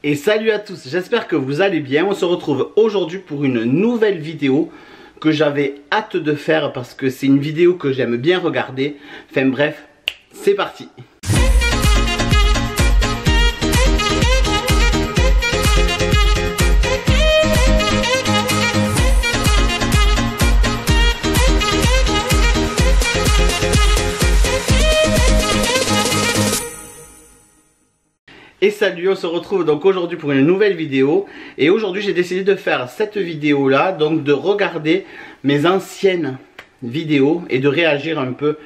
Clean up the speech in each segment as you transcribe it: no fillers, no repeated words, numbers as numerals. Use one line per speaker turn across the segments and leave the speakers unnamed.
Et salut à tous, j'espère que vous allez bien. On se retrouve aujourd'hui pour une nouvelle vidéo que j'avais hâte de faire parce que c'est une vidéo que j'aime bien regarder. Enfin bref, c'est parti. Et salut, on se retrouve donc aujourd'hui pour une nouvelle vidéo. Et aujourd'hui j'ai décidé de faire cette vidéo là, donc de regarder mes anciennes vidéos et de réagir un peu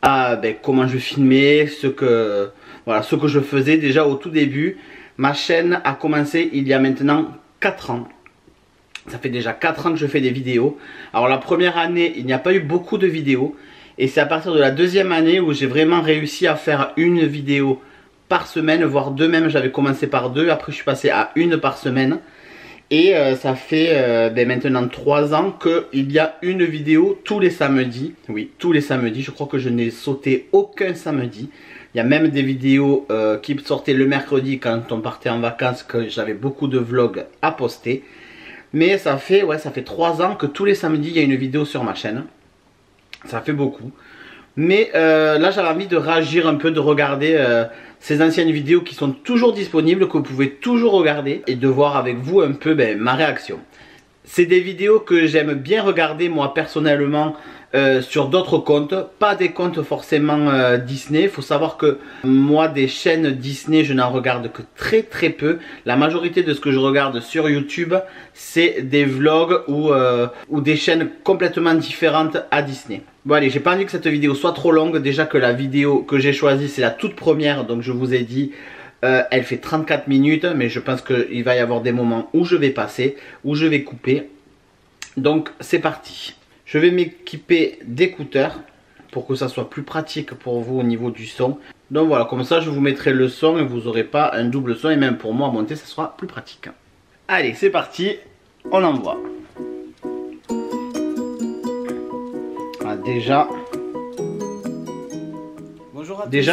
à comment je filmais, ce que je faisais déjà au tout début. Ma chaîne a commencé il y a maintenant 4 ans. Ça fait déjà 4 ans que je fais des vidéos. Alors la première année il n'y a pas eu beaucoup de vidéos. Et c'est à partir de la deuxième année où j'ai vraiment réussi à faire une vidéo par semaine, voire deux même. J'avais commencé par 2, après je suis passé à 1 par semaine. Et ça fait maintenant 3 ans qu'il y a une vidéo tous les samedis. Oui, tous les samedis, je crois que je n'ai sauté aucun samedi. Il y a même des vidéos qui sortaient le mercredi quand on partait en vacances, que j'avais beaucoup de vlogs à poster. Mais ça fait 3 ans que tous les samedis il y a une vidéo sur ma chaîne. Ça fait beaucoup. Mais là j'avais envie de réagir un peu, de regarder ces anciennes vidéos qui sont toujours disponibles, que vous pouvez toujours regarder, et de voir avec vous un peu ma réaction. C'est des vidéos que j'aime bien regarder moi personnellement sur d'autres comptes, pas des comptes forcément Disney. Il faut savoir que moi des chaînes Disney je n'en regarde que très peu. La majorité de ce que je regarde sur YouTube c'est des vlogs ou des chaînes complètement différentes à Disney. Bon allez, j'ai pas envie que cette vidéo soit trop longue. Déjà que la vidéo que j'ai choisie c'est la toute première, donc je vous ai dit elle fait 34 minutes, mais je pense qu'il va y avoir des moments où je vais passer, où je vais couper. Donc c'est parti. Je vais m'équiper d'écouteurs pour que ça soit plus pratique pour vous au niveau du son. Donc voilà, comme ça je vous mettrai le son et vous n'aurez pas un double son. Et même pour moi à monter ça sera plus pratique. Allez c'est parti, on envoie. Voilà, déjà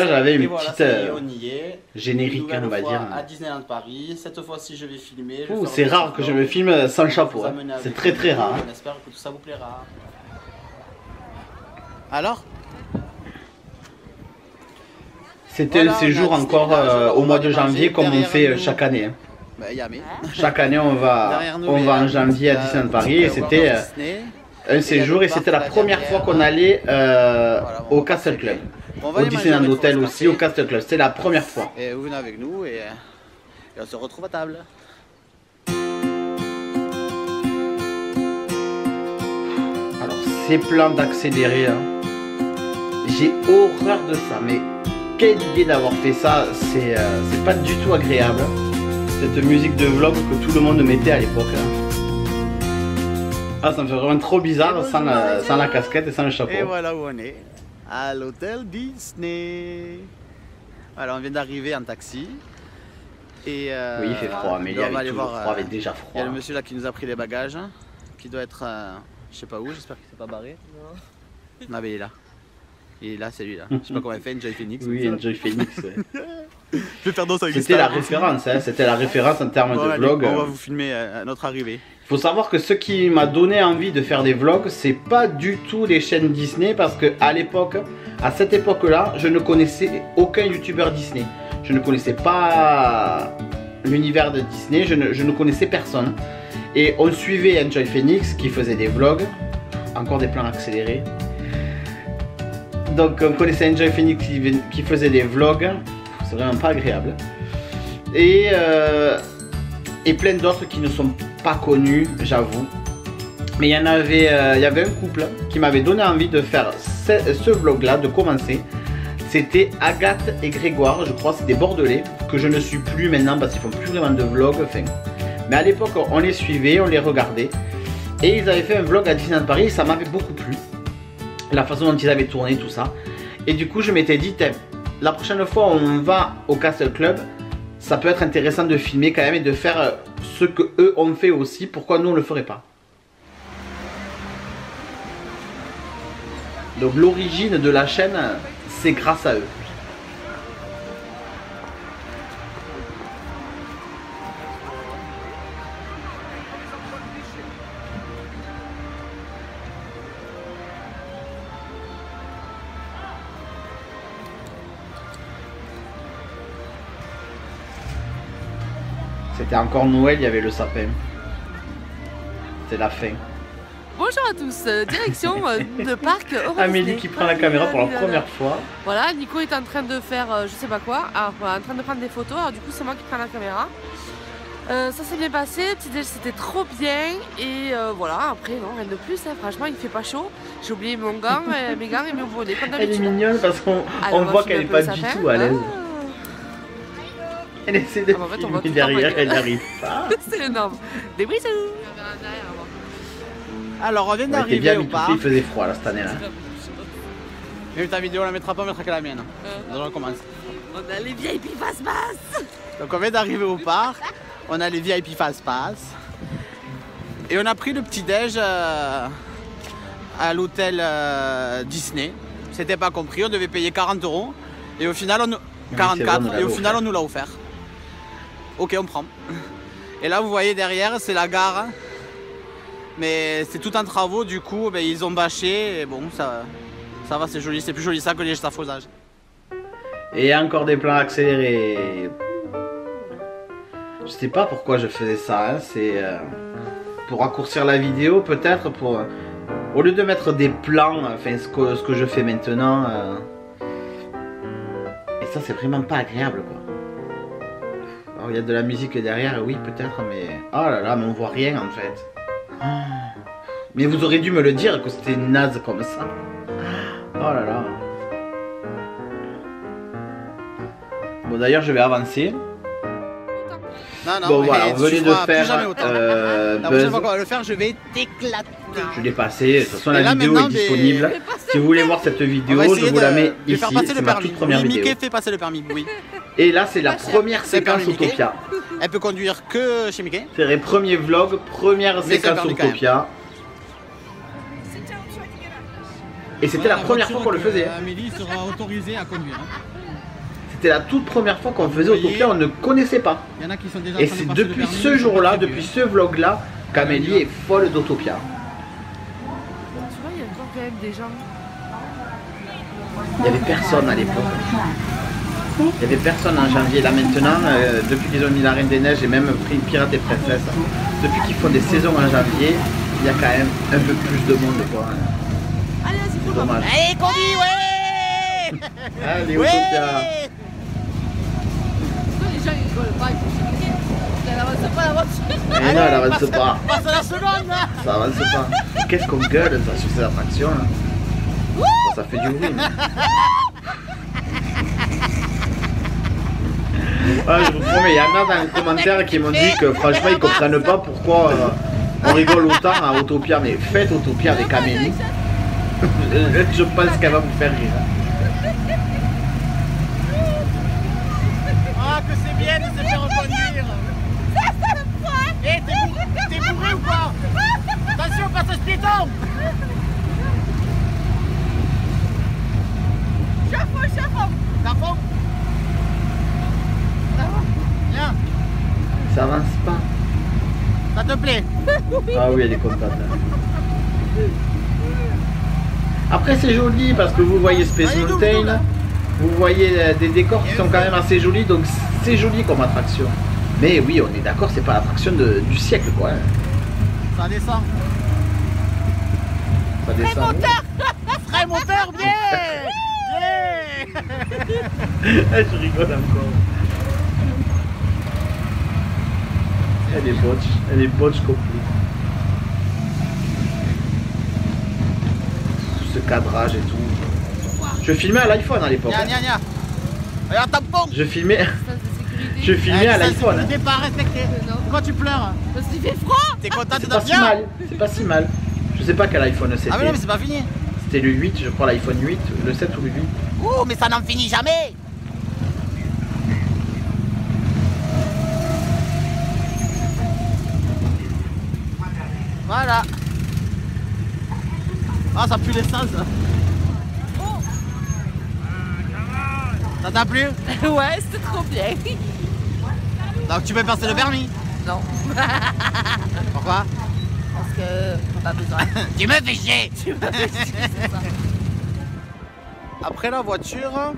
j'avais une petite générique on va dire.
À Disneyland Paris, cette fois-ci je vais filmer.
C'est rare que je me filme sans le chapeau, hein. C'est très rare.
On espère que tout ça vous plaira. Alors
c'était un séjour encore au mois de janvier comme on fait chaque année. Chaque année on va en janvier à Disneyland Paris et c'était un séjour et c'était la première fois qu'on allait au Castle Club. Au Disneyland Hotel aussi, au Castle Club, c'était la première fois.
Et vous venez avec nous et on se retrouve à table.
Alors ces plans d'accélérer, hein, j'ai horreur de ça, mais quelle idée d'avoir fait ça, c'est pas du tout agréable. Cette musique de vlog que tout le monde mettait à l'époque. Ah, ça me fait vraiment trop bizarre sans la casquette et sans le chapeau.
Et voilà où on est, à l'hôtel Disney. Voilà, on vient d'arriver en taxi. Et
oui, il fait froid, mais il y avait toujours froid, avait déjà froid.
Il y a le monsieur là qui nous a pris les bagages, qui doit être, je sais pas où, j'espère qu'il s'est pas barré. Non, mais il est là. Il est là, c'est lui là. Je sais pas comment il fait, Enjoy Phoenix.
Oui, Enjoy Phoenix. Ouais.
C'était
la référence, hein, c'était la référence en termes de vlog.
On va vous filmer à notre arrivée.
Il faut savoir que ce qui m'a donné envie de faire des vlogs, c'est pas du tout les chaînes Disney, parce que à cette époque-là, je ne connaissais aucun youtubeur Disney. Je ne connaissais pas l'univers de Disney, je ne connaissais personne. Et on suivait Enjoy Phoenix qui faisait des vlogs, encore des plans accélérés. Donc on connaissait Enjoy Phoenix qui faisait des vlogs, c'est vraiment pas agréable. Et plein d'autres qui ne sont pas connus, j'avoue. Mais il y avait un couple qui m'avait donné envie de faire ce vlog là, de commencer. C'était Agathe et Grégoire, je crois, c'est des Bordelais, que je ne suis plus maintenant parce qu'ils font plus vraiment de vlog. Enfin, mais à l'époque on les suivait, on les regardait. Et ils avaient fait un vlog à Disneyland Paris et ça m'avait beaucoup plu. La façon dont ils avaient tourné tout ça. Et du coup je m'étais dit, la prochaine fois on va au Castle Club, ça peut être intéressant de filmer quand même et de faire ce que eux ont fait aussi. Pourquoi nous on le ferait pas? Donc l'origine de la chaîne c'est grâce à eux. C'était encore Noël, il y avait le sapin. C'est la fin.
Bonjour à tous, direction de parc Euro
Amélie
Disney.
qui prend la caméra pour la première fois.
Voilà, Nico est en train de faire je sais pas quoi, alors, en train de prendre des photos, alors du coup c'est moi qui prends la caméra. Ça s'est bien passé, le petit déj c'était trop bien et voilà, après non, rien de plus, hein. Franchement il fait pas chaud. J'ai oublié mes gants et mon bonnet comme d'habitude.
Elle est mignonne parce qu'on voit qu'elle est pas du tout à l'aise. Elle essaie de filmer derrière, elle n'arrive pas.
C'est énorme. Des bisous.
Alors on vient d'arriver
bien
au parc.
Il faisait froid là cette année là.
Mais ta vidéo on la mettra pas, on mettra que la mienne. Donc on commence.
On a les VIP passe-passe.
Donc on vient d'arriver au parc, on a les VIP passe-passe. Et on a pris le petit déj à l'hôtel Disney. C'était pas compris, on devait payer 40 € et au final 44 et au final on nous l'a offert. Ok, on prend. Et là vous voyez derrière c'est la gare. Mais c'est tout en travaux, du coup ben, ils ont bâché et bon ça va, c'est joli, c'est plus joli ça que les échafaudages.
Et encore des plans accélérés. Je sais pas pourquoi je faisais ça, hein. C'est pour raccourcir la vidéo peut-être, pour au lieu de mettre des plans, enfin ce que je fais maintenant. Et ça c'est vraiment pas agréable quoi. Alors il y a de la musique derrière, oui peut-être, mais oh là là, mais on voit rien en fait. Mais vous auriez dû me le dire que c'était naze comme ça. Oh là là. Bon d'ailleurs je vais avancer.
Non,
bon voilà, on venait de faire
la prochaine fois qu'on va le faire, je vais t'éclater.
Je l'ai passé, de toute façon la vidéo est disponible. Si vous voulez voir cette vidéo, je vous la mets ici, c'est ma toute première vidéo.
Mickey fait passer le permis, oui.
Et là c'est la première séquence Autopia.
Elle peut conduire que chez Mickey.
C'est les premiers vlogs, première séquence Autopia. Et c'était la première fois qu'on le faisait.
Amélie sera autorisée à conduire.
C'était la toute première fois qu'on faisait Autopia, on ne connaissait pas.
Il y en a qui sont déjà
et c'est depuis ce jour-là, depuis ce vlog-là, qu'Amélie est folle d'Autopia.
Tu vois, il y a encore quand même des gens.
Il n'y avait personne à l'époque. Il n'y avait personne en janvier. Là maintenant, depuis qu'ils ont mis la Reine des Neiges et même pris Pirates et Princesses, depuis qu'ils font des saisons en janvier, il y a quand même un peu plus de monde quoi.
Allez, vas-y,
c'est dommage.
Allez, conduis, ouais.
Allez, Autopia.
Les gens ils rigolent pas, ils font chier. Elle avance pas la voiture.
Eh non, elle avance pas.
Passe la seconde là.
Ça avance pas. Qu'est-ce qu'on gueule ça, sur ces attractions là. Ça fait du bruit. Ah, je vous promets, il y en a dans les commentaires qui m'ont dit que franchement ils comprennent pas pourquoi on rigole autant à Autopia. Mais faites Autopia avec Amélie. Je pense qu'elle va vous faire rire.
Ah, que c'est bien de se faire reconduire. Eh, t'es bourré ou pas? Attention, passage piéton. Chapeau. Chapeau. Viens.
Ça avance pas.
Ça te plaît?
Ah oui, elle est contente. Après c'est joli parce que vous voyez Space Mountain, vous voyez des décors qui sont quand même assez jolis, donc c'est joli comme attraction. Mais oui, on est d'accord, c'est pas l'attraction du siècle quoi.
Ça descend.
Ça descend.
Frein moteur, bien.
Je rigole encore. Elle est botche complète. Ce cadrage et tout. Je filmais à l'iPhone à l'époque.
Nia. Regarde tampon.
Je filmais à l'iPhone.
Tu pas respecté. Pourquoi tu pleures?
Parce qu'il fait froid.
T'es content de
C'est pas si mal. C'est pas si mal. Je sais pas quel iPhone c'était.
Ah mais non mais c'est pas fini.
C'était le 8, je crois l'iPhone 8, le 7 ou le 8.
Oh mais ça n'en finit jamais. Voilà. Ah ça pue l'essence. Ça t'a plu?
Ouais, c'était trop bien.
Donc tu peux passer le permis?
Non.
Pourquoi?
Parce que pas besoin.
Tu me fais chier.
C'est ça.
Après la voiture,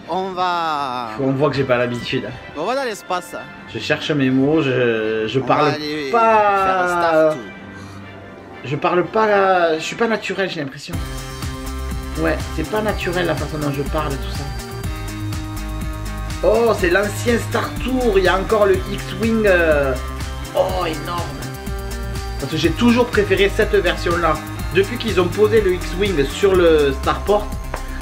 On va
que j'ai pas l'habitude.
On va dans l'espace.
Je cherche mes mots, je parle pas. Je parle pas. Je suis pas naturel, j'ai l'impression. Ouais, c'est pas naturel la façon dont je parle, tout ça. Oh, c'est l'ancien Star Tour, il y a encore le X-Wing. Oh, énorme. Parce que j'ai toujours préféré cette version-là. Depuis qu'ils ont posé le X-Wing sur le Starport,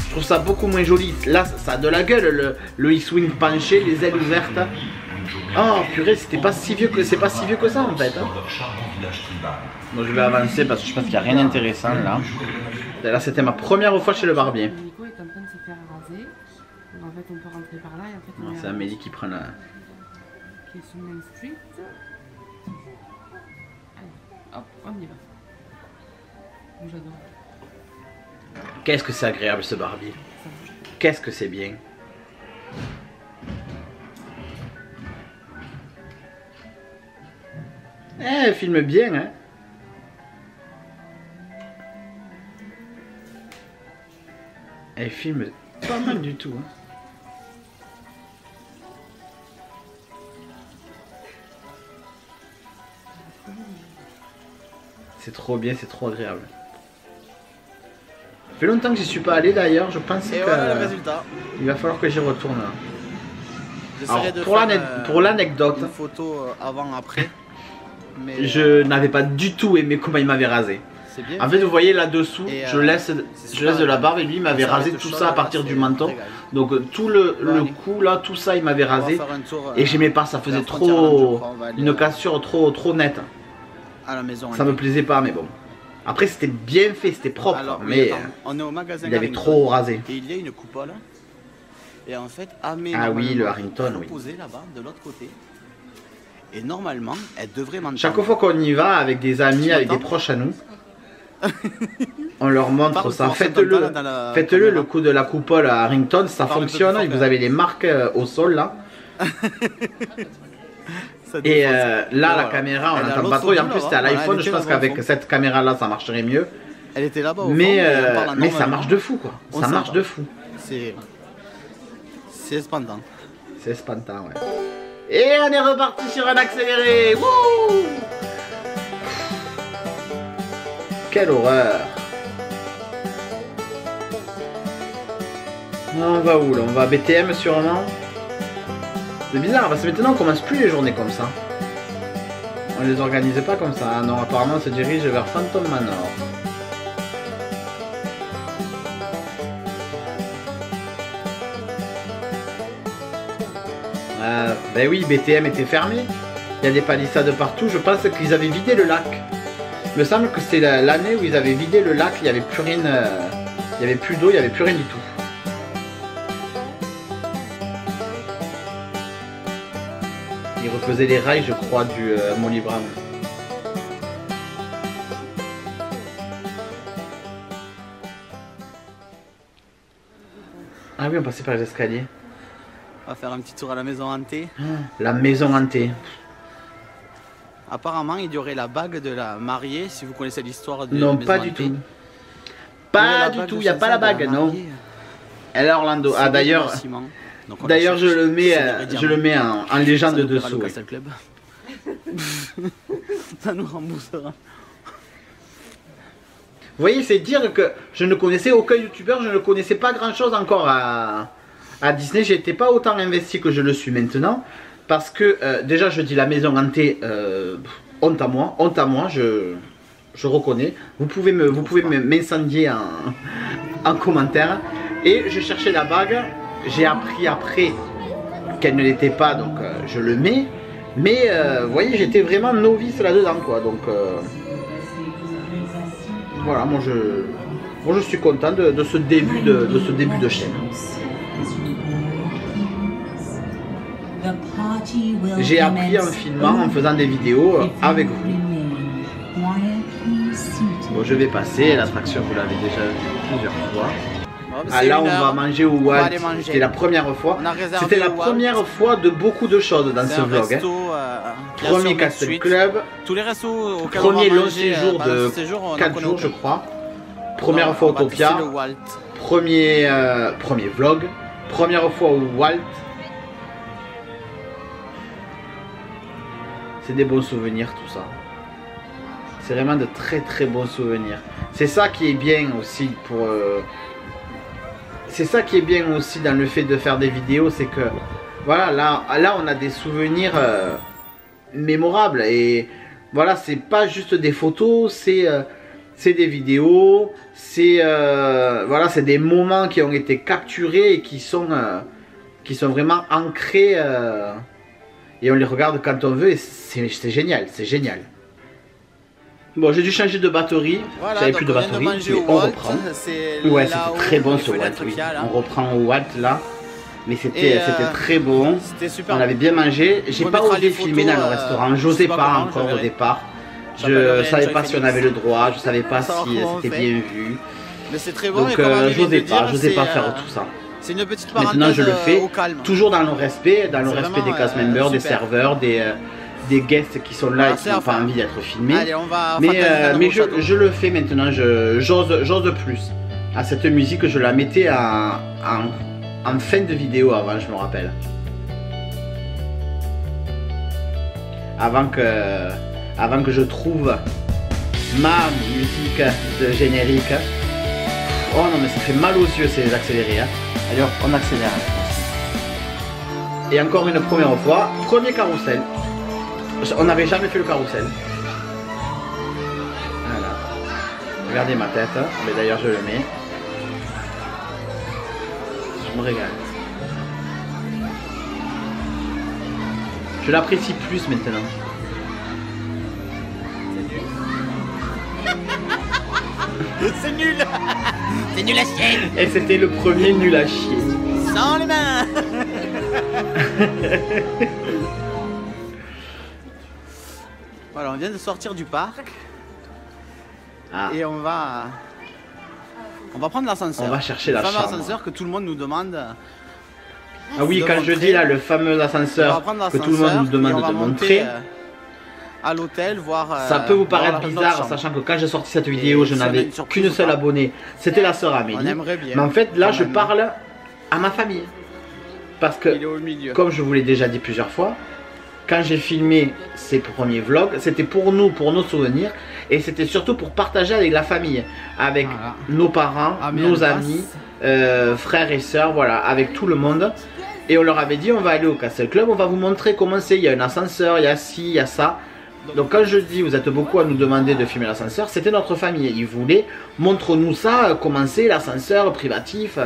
je trouve ça beaucoup moins joli. Là, ça a de la gueule, le X-Wing penché, les ailes ouvertes. Oh, purée, c'est pas si vieux que ça, en fait. Hein. Bon, je vais avancer parce que je pense qu'il n'y a rien d'intéressant, là. Là, c'était ma première fois chez le barbier.
Nico est en train de se faire raser. Donc, en fait, on peut rentrer par là et en fait,
C'est Amélie qui prend la...
qui est sur Main Street. Allez, hop, on y va. J'adore.
Qu'est-ce que c'est agréable ce barbier. Qu'est-ce que c'est bien. Eh, elle filme bien, hein. Elle filme pas mal du tout, hein. C'est trop bien, c'est trop agréable. Ça fait longtemps que j'y suis pas allé d'ailleurs, je pense que
voilà le résultat.
Il va falloir que j'y retourne.
J'essaierai de
pour l'anecdote,
une photo avant-après. Mais
je n'avais pas du tout aimé comment il m'avait rasé.
C'est bien.
En fait, vous voyez là-dessous, je laisse de la barbe et lui il m'avait rasé tout ça à partir du menton. Donc tout le cou là, tout ça il m'avait rasé. Et j'aimais pas, ça faisait trop une cassure trop nette.
À la maison.
Ça me plaisait pas, mais bon. Après c'était bien fait, c'était propre,
alors,
mais
on est au magasin
il avait trop rasé.
Et il y a une coupole. Et en fait,
ah oui, le Harrington, oui.
Posée là-bas, de l'autre côté. Et normalement, elle devrait m'entendre.
Chaque fois qu'on y va avec des amis, avec des proches à nous, on leur montre ça. Faites-le le coup de la coupole à Harrington, ça fonctionne. Et vous avez les marques au sol là. Et là, la caméra, on n'entend pas trop. Et en plus, c'était à l'iPhone. Je pense qu'avec cette caméra là, ça marcherait mieux.
Elle était là-bas.
Mais ça marche de fou, quoi. Ça marche de fou.
C'est espantant.
C'est espantant, ouais. Et on est reparti sur un accéléré. Wouh! Quelle horreur! On va où là? On va à BTM sûrement. C'est bizarre parce que maintenant on commence plus les journées comme ça. On les organisait pas comme ça. Ah non, apparemment on se dirige vers Phantom Manor. Ben oui, BTM était fermé. Il y a des palissades partout. Je pense qu'ils avaient vidé le lac. Il me semble que c'est l'année où ils avaient vidé le lac. Il n'y avait plus rien. Il n'y avait plus d'eau, il n'y avait plus rien du tout. Ils refaisaient les rails, je crois, du Molly Brown. Ah oui, on passait par les escaliers.
On va faire un petit tour à la maison hantée.
La maison hantée.
Apparemment, il y aurait la bague de la mariée, si vous connaissez l'histoire de
non,
la maison
pas du tout. Pas du tout, il n'y a pas la bague, non. Elle est Orlando. Ah d'ailleurs, je le mets en légende dessous. Oui.
Ça nous remboursera.
Vous voyez, c'est dire que je ne connaissais aucun youtubeur, je ne connaissais pas grand chose encore à Disney. J'étais pas autant investi que je le suis maintenant. Parce que déjà je dis la maison hantée, honte à moi, je reconnais. Vous pouvez m'incendier en commentaire. Et je cherchais la bague, j'ai appris après qu'elle ne l'était pas, donc je le mets. Mais vous voyez, j'étais vraiment novice là-dedans, quoi. Donc voilà, moi je suis content de ce début de chaîne. J'ai appris en filmant, en faisant des vidéos avec vous. Bon, je vais passer, l'attraction vous l'avez déjà vue plusieurs fois. Ah là on va manger au Walt, c'était la première fois. C'était la première fois de beaucoup de choses dans ce vlog. Premier Castle Club,
tous les restos
premier long séjour de 4 jours je crois. Première fois Autopia, premier vlog, Première fois au Walt. C'est des bons souvenirs tout ça. C'est vraiment de très très bons souvenirs. C'est ça qui est bien aussi pour... C'est ça qui est bien aussi dans le fait de faire des vidéos, c'est que voilà, là on a des souvenirs mémorables et voilà, c'est pas juste des photos, c'est des vidéos, c'est voilà, c'est des moments qui ont été capturés et qui sont vraiment ancrés et on les regarde quand on veut et c'est génial, c'est génial. Bon, j'ai dû changer de batterie, voilà, j'avais plus de batterie, mais on reprend. Ouais, c'était très bon ce Walt, oui. On reprend au Walt là, mais c'était très bon. On avait bien mangé. J'ai pas osé filmer dans le restaurant, j'osais pas encore au départ. Je savais pas si on avait le droit, je savais pas si c'était bien vu.
Mais c'est très bon.
Donc j'osais pas faire tout ça.
C'est une petite parenthèse.
Maintenant je le fais, toujours dans le respect des cast members, des serveurs, des guests qui sont là et qui n'ont pas envie d'être filmés. Allez, mais je le fais maintenant, j'ose plus. À cette musique, je la mettais en fin de vidéo avant, je me rappelle. Avant que je trouve ma musique de générique. Oh non mais ça fait mal aux yeux ces accélérés. Hein. Allez hop, on accélère. Et encore une première fois, premier carrousel. On n'avait jamais fait le carrousel. Voilà. Regardez ma tête. Mais d'ailleurs je le mets. Je me régale. Je l'apprécie plus maintenant.
C'est nul. C'est nul à chier.
Et c'était le premier nul à chier.
Sans les mains. Voilà, on vient de sortir du parc. Et on va prendre l'ascenseur.
On va chercher la chambre.
Le fameux ascenseur que tout le monde nous demande.
Ah oui, quand je dis là le fameux ascenseur que tout le monde nous demande de montrer.
À l'hôtel, voir.
Ça peut vous paraître bizarre, sachant que quand j'ai sorti cette vidéo, je n'avais qu'une seule abonnée. C'était la sœur Amélie.
On aimerait bien.
Mais en fait, là, je parle à ma famille. Parce que, comme je vous l'ai déjà dit plusieurs fois, quand j'ai filmé ces premiers vlogs, c'était pour nous, pour nos souvenirs, et c'était surtout pour partager avec la famille, avec nos parents, nos amis, frères et sœurs, voilà, avec tout le monde. Et on leur avait dit, on va aller au Castle Club, on va vous montrer comment c'est, il y a un ascenseur, il y a ci, il y a ça. Donc quand je dis, vous êtes beaucoup à nous demander de filmer l'ascenseur, c'était notre famille. Ils voulaient, montre-nous ça, comment c'est l'ascenseur privatif.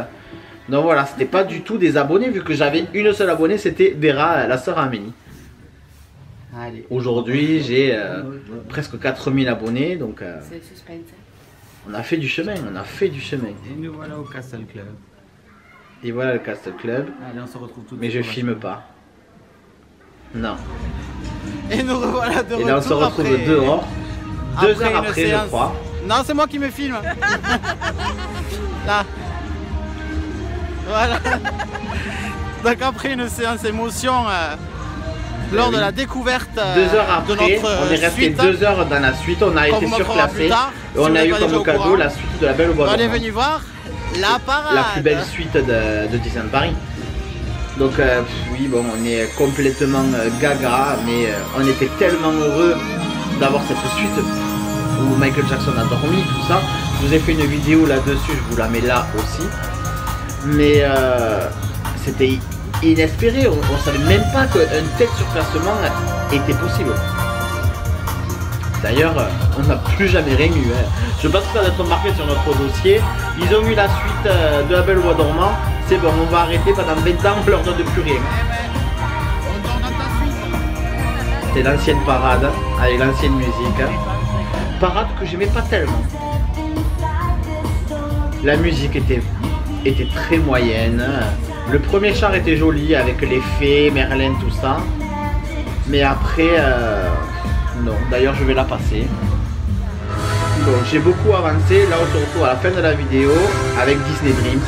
Donc voilà, c'était pas du tout des abonnés, vu que j'avais une seule abonnée, c'était Vera, la sœur Amélie. Aujourd'hui, j'ai presque 4000 abonnés, donc on a fait du chemin,
Et nous voilà au Castle Club.
Et voilà le Castle Club.
Allez, on se retrouve tout de suite.
Mais je filme pas. Non.
Et nous revoilà de retour.
Et là on se retrouve dehors. 2 heures après, je crois.
Non, c'est moi qui me filme. Là. Voilà. Donc après une séance émotion lors de la découverte
2 heures après,
de notre
on est resté
suite.
2 heures dans la suite, on a été surclassé. Et on a eu comme cadeau la suite de La Belle au Bois dormant.
On est venu voir la parade.
La plus belle suite de Disneyland Paris. Donc oui, bon, on est complètement gaga, mais on était tellement heureux d'avoir cette suite où Michael Jackson a dormi, tout ça. Je vous ai fait une vidéo là-dessus, je vous la mets là aussi. Mais c'était inespéré, on ne savait même pas qu'un tel surclassement était possible. D'ailleurs, on n'a plus jamais rien eu. Hein. Je pense pas d'être marqué sur notre dossier. Ils ont eu la suite de La Belle au Bois dormant. C'est bon, on va arrêter pendant 20 ans, on leur donne plus rien. C'est l'ancienne parade, avec l'ancienne musique. Parade que j'aimais pas tellement. La musique était très moyenne. Le premier char était joli avec les fées, Merlin, tout ça. Mais après, non. D'ailleurs, je vais la passer. Bon, j'ai beaucoup avancé. Là, on se retrouve à la fin de la vidéo avec Disney Dreams.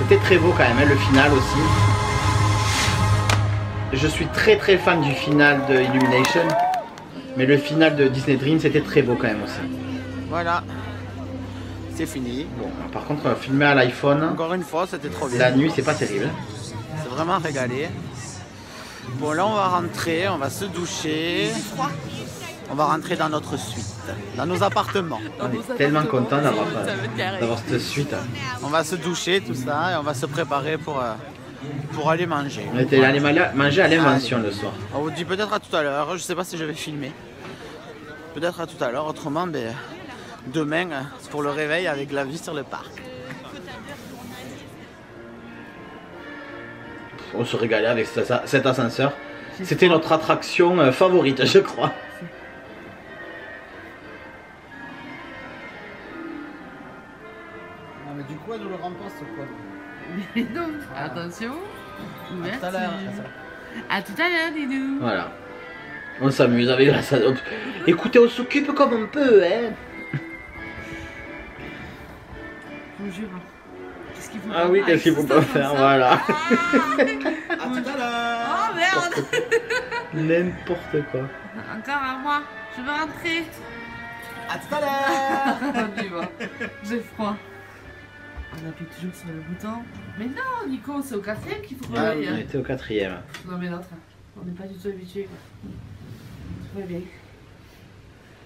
C'était très beau quand même, hein, le final aussi. Je suis très fan du final de Illumination. Mais le final de Disney Dream c'était très beau quand même aussi.
Voilà, c'est fini.
Bon, par contre filmer à l'iPhone,
Encore une fois, c'était trop bien.
la nuit c'est pas terrible.
C'est vraiment régalé. Bon, là on va rentrer, on va se doucher. On va rentrer dans notre suite, dans nos appartements.
On est tellement content d'avoir cette suite.
On va se doucher, tout ça, et on va se préparer pour aller manger.
On était allé manger à l'Invention le soir.
On vous dit peut-être à tout à l'heure, je sais pas si je vais filmer. Peut-être à tout à l'heure, autrement, ben, demain, c'est pour le réveil avec la vue sur le parc.
On se régalait avec cet ascenseur. C'était notre attraction favorite, je crois.
Non, mais du coup, elle nous le remporte quoi?
Mais non, attention.
À tout à l'heure.
À tout à l'heure, Didou.
Voilà. On s'amuse avec la salle. Écoutez, on s'occupe comme on peut, hein.
Je vous jure. Qu'est-ce qu'il faut
Ah oui, qu'est-ce qu'il faut pas faire, voilà.
À tout à l'heure.
Oh merde.
N'importe quoi.
Encore à moi. Je veux rentrer.
À tout à l'heure.
On y va. J'ai froid. On appuie toujours sur le bouton. Mais non, Nico, c'est au 4e qu'il faut qu'on
Ah,
aille.
on était au 4e.
Non mais l'autre, on n'est pas du tout habitué quoi. Tout va bien.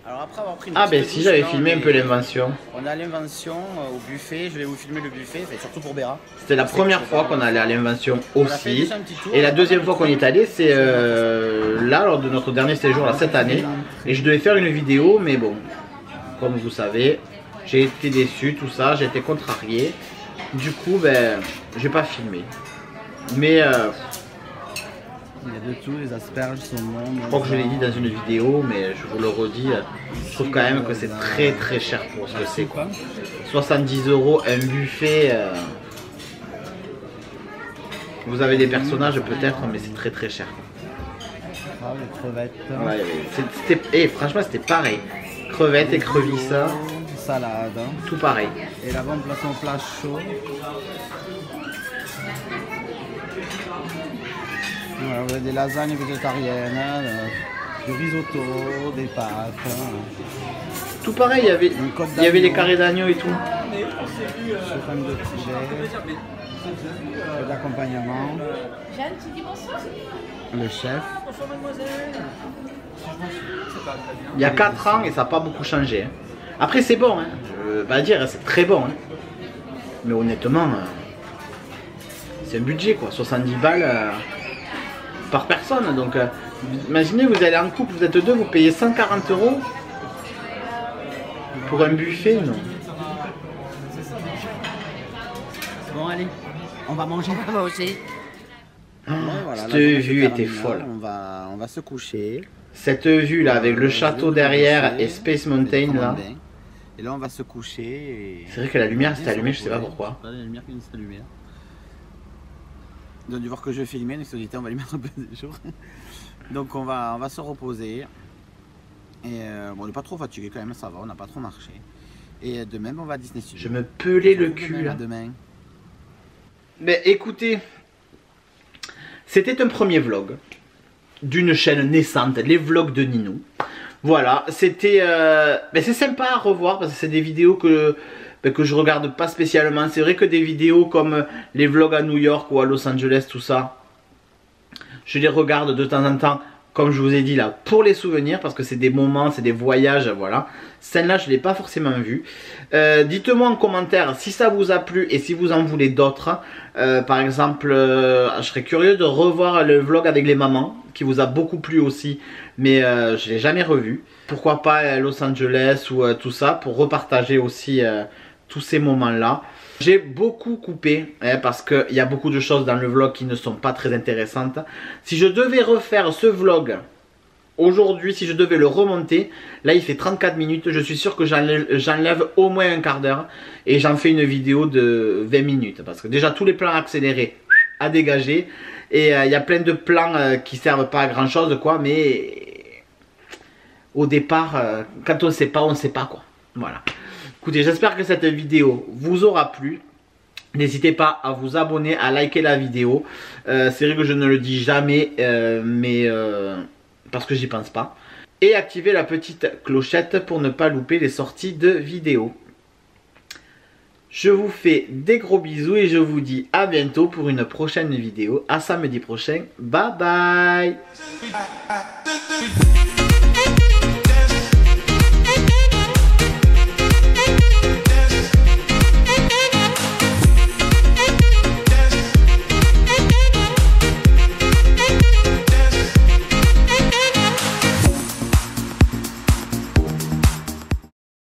Alors après avoir pris une
Ah
petite
ben si
douche,
j'avais
là,
filmé un peu l'Invention.
On a l'Invention au buffet, je vais vous filmer le buffet, surtout pour Béra.
C'était la première fois qu'on allait à l'Invention
On a fait
aussi.
déjà un petit tour.
Et la deuxième fois qu'on y est allé, c'est là, lors de notre dernier séjour là, cette année. Et je devais faire une vidéo, mais bon, comme vous savez, j'ai été déçu, tout ça, j'ai été contrarié. Du coup, ben, j'ai pas filmé. Mais
Il y a de tout, les asperges, saumon.
je crois que je l'ai dit dans une vidéo, mais je vous le redis, je trouve quand même que c'est très très cher pour ce que c'est quoi. 70 € un buffet. Vous avez des personnages peut-être, mais c'est très très cher.
Ah, les crevettes.
Ouais, franchement c'était pareil. Crevettes, écrevisses,
Salade.
tout pareil.
Et là-bas, on place un plat chaud. Voilà, vous avez des lasagnes végétariennes, du risotto, des pâtes.
Tout pareil, il y avait les carrés d'agneau et tout.
Crème de poulet. De l'accompagnement.
Jeanne, tu dis bonsoir.
Le chef.
Il y a 4 ans et ça n'a pas beaucoup changé. Hein. Après c'est bon, hein. Je veux pas dire, c'est très bon. Hein. Mais honnêtement, c'est un budget quoi, 70 balles par personne. Donc imaginez, vous allez en couple, vous êtes deux, vous payez 140 € pour un buffet, non.
Bon, allez, on va manger.
On va manger.
Oh,
Voilà,
cette
la journée
vue
se
était
termine.
folle.
On va se coucher.
Cette vue là avec le château derrière et Space Mountain là.
Et là on va se coucher. Et...
C'est vrai que la lumière s'est allumée, je sais pas pourquoi.
La lumière qui s'est allumée. Donc du voir que je filmais, donc on va lui mettre un peu de jour. Donc on va se reposer. Et bon, on n'est pas trop fatigué quand même, ça va, on n'a pas trop marché. Et demain on va à Disney Studios.
Je me pelais le cul là.
Demain.
Mais écoutez, c'était un premier vlog d'une chaîne naissante, les vlogs de Ninou. Voilà, c'était, c'est sympa à revoir parce que c'est des vidéos que je regarde pas spécialement. C'est vrai que des vidéos comme les vlogs à New York ou à Los Angeles, tout ça, je les regarde de temps en temps, comme je vous ai dit là, pour les souvenirs, parce que c'est des moments, c'est des voyages, voilà. Celle-là, je ne l'ai pas forcément vue. Dites-moi en commentaire si ça vous a plu et si vous en voulez d'autres. Par exemple, je serais curieux de revoir le vlog avec les mamans, qui vous a beaucoup plu aussi, mais je ne l'ai jamais revu. Pourquoi pas Los Angeles ou tout ça, pour repartager aussi tous ces moments-là. J'ai beaucoup coupé, hein, parce qu'il y a beaucoup de choses dans le vlog qui ne sont pas très intéressantes. Si je devais refaire ce vlog aujourd'hui, si je devais le remonter, là il fait 34 minutes, je suis sûr que j'enlève au moins un quart d'heure et j'en fais une vidéo de 20 minutes. Parce que déjà tous les plans accélérés à dégager et il y a plein de plans qui servent pas à grand chose quoi, mais au départ, quand on sait pas quoi. Voilà. Écoutez, j'espère que cette vidéo vous aura plu. N'hésitez pas à vous abonner, à liker la vidéo. C'est vrai que je ne le dis jamais, mais parce que j'y pense pas. Et activez la petite clochette pour ne pas louper les sorties de vidéos. Je vous fais des gros bisous et je vous dis à bientôt pour une prochaine vidéo. À samedi prochain. Bye bye.